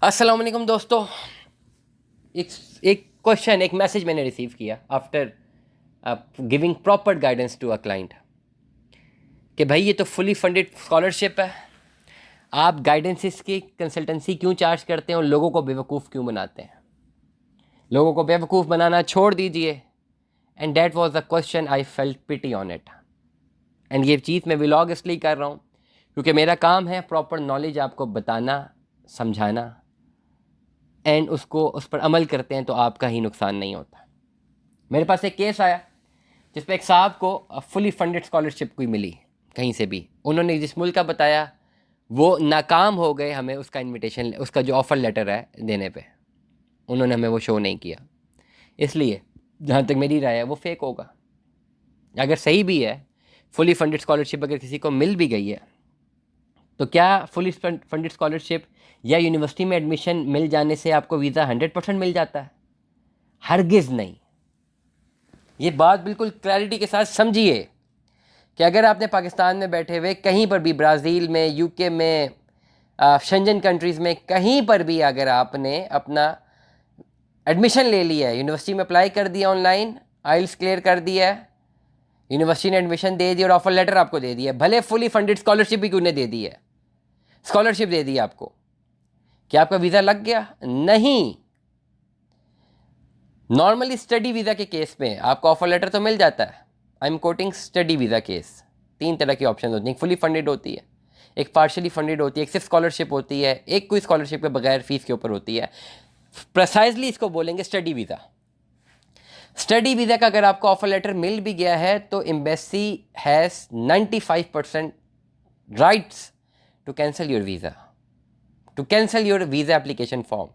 अस्सलाम वालेकुम दोस्तों। एक क्वेश्चन, एक मैसेज मैंने रिसीव किया after giving proper guidance to a client कि भाई ये तो फुली फंडेड स्कॉलरशिप है, आप गाइडेंसिस की कंसल्टेंसी क्यों चार्ज करते हैं और लोगों को बेवकूफ़ क्यों बनाते हैं? लोगों को बेवकूफ़ बनाना छोड़ दीजिए। And that was the question, I felt pity on it. And ये चीज़ मैं व्लॉग इसलिए कर रहा हूँ क्योंकि मेरा काम है प्रॉपर नॉलेज आपको बताना, समझाना, एंड उसको उस पर अमल करते हैं तो आपका ही नुकसान नहीं होता। मेरे पास एक केस आया जिसमें एक साहब को फुली फंडेड स्कॉलरशिप कोई मिली कहीं से भी, उन्होंने जिस मुल्क का बताया वो नाकाम हो गए, हमें उसका इनविटेशन, उसका जो ऑफ़र लेटर है देने पे, उन्होंने हमें वो शो नहीं किया। इसलिए जहाँ तक मेरी राय है वो फेक होगा। अगर सही भी है, फुली फंडेड स्कॉलरशिप अगर किसी को मिल भी गई है तो क्या फुली फंडेड स्कॉलरशिप या यूनिवर्सिटी में एडमिशन मिल जाने से आपको वीज़ा 100% मिल जाता है? हरगिज़ नहीं। ये बात बिल्कुल क्लैरिटी के साथ समझिए कि अगर आपने पाकिस्तान में बैठे हुए कहीं पर भी, ब्राज़ील में, यूके में, शेंजन कंट्रीज़ में कहीं पर भी अगर आपने अपना एडमिशन ले लिया है, यूनिवर्सिटी में अप्लाई कर दिया, ऑनलाइन आइल्स क्लियर कर दिया है, यूनिवर्सिटी ने एडमिशन दे दिया और ऑफर लेटर आपको दे दिया, भले फुली फंडेड स्कॉलरशिप भी क्यों ने दे दी है, स्कॉलरशिप दे दी आपको, क्या आपका वीज़ा लग गया? नहीं। नॉर्मली स्टडी वीज़ा के केस में आपको ऑफर लेटर तो मिल जाता है। I am quoting study visa case. 3 तरह की ऑप्शन होती हैं, एक फुली फंडेड होती है, एक पार्शली फंडेड होती है, एक सिर्फ स्कॉलरशिप होती है, एक कोई स्कॉलरशिप के बगैर फीस के ऊपर होती है। प्रिसाइजली इसको बोलेंगे स्टडी वीज़ा। स्टडी वीज़ा का अगर आपको ऑफर लेटर मिल भी गया है तो embassy has 95% rights to cancel your visa, to cancel your visa application form.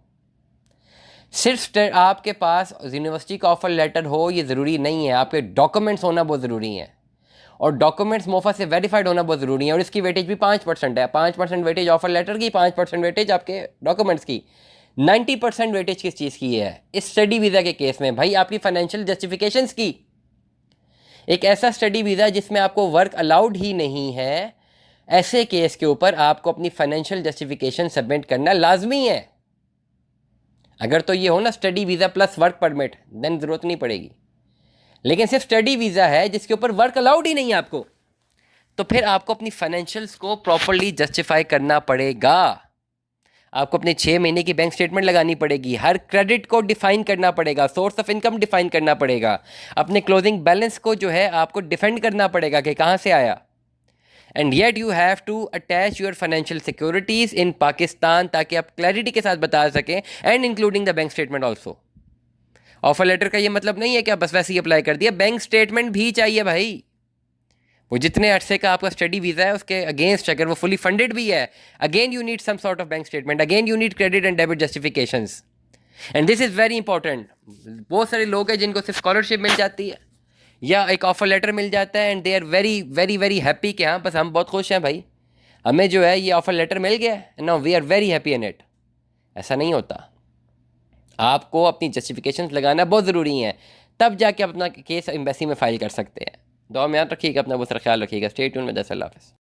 सिर्फ आपके पास यूनिवर्सिटी का ऑफर लेटर हो ये ज़रूरी नहीं है, आपके डॉक्यूमेंट्स होना बहुत ज़रूरी है, और डॉक्यूमेंट्स मोफा से वेरीफाइड होना बहुत ज़रूरी है। और इसकी वेटेज भी 5% है। 5% वेटेज ऑफर लेटर की, 5% वेटेज आपके डॉक्यूमेंट्स की, 90% वेटेज किस चीज़ की है? इस स्टडी वीज़ा के केस में भाई आपकी फाइनेंशियल जस्टिफिकेशंस की। एक ऐसा स्टडी वीज़ा जिसमें आपको वर्क अलाउड ही नहीं है, ऐसे केस के ऊपर आपको अपनी फाइनेंशियल जस्टिफिकेशन सबमिट करना लाजमी है। अगर तो ये हो ना study visa plus work permit, then ज़रूरत नहीं पड़ेगी। लेकिन सिर्फ स्टडी वीज़ा है जिसके ऊपर वर्क अलाउड ही नहीं है आपको, तो फिर आपको अपनी फाइनेंशियल्स को प्रॉपरली जस्टिफाई करना पड़ेगा। आपको अपने 6 महीने की बैंक स्टेटमेंट लगानी पड़ेगी, हर क्रेडिट को डिफाइन करना पड़ेगा, सोर्स ऑफ इनकम डिफाइन करना पड़ेगा, अपने क्लोजिंग बैलेंस को जो है आपको डिफेंड करना पड़ेगा कि कहाँ से आया। And yet you have to attach your financial securities in Pakistan ताकि आप क्लैरिटी के साथ बता सकें, and including the bank statement also. Offer letter का ये मतलब नहीं है कि आप बस वैसे ही अप्लाई कर दिया, बैंक स्टेटमेंट भी चाहिए भाई। वो जितने अरसे का आपका स्टडी वीज़ा है उसके अगेंस्ट अगर वो फुली फंडेड भी है, again you need some sort of bank statement, again you need credit and debit justifications. And this is very important. बहुत सारे लोग हैं जिनको सिर्फ स्कॉलरशिप मिल जाती है या एक ऑफर लेटर मिल जाता है, and they are very very very happy कि हाँ बस हम बहुत खुश हैं भाई, हमें जो है ये ऑफर लेटर मिल गया है, no we are very happy in it. ऐसा नहीं होता। आपको अपनी जस्टिफिकेशंस लगाना बहुत ज़रूरी है, तब जाके अपना केस एम्बेसी में फ़ाइल कर सकते हैं। दुआ में याद रखिएगा, अपना बहुत सारा ख्याल रखिएगा। स्टे ट्यून में। अल्लाह हाफ़िज़।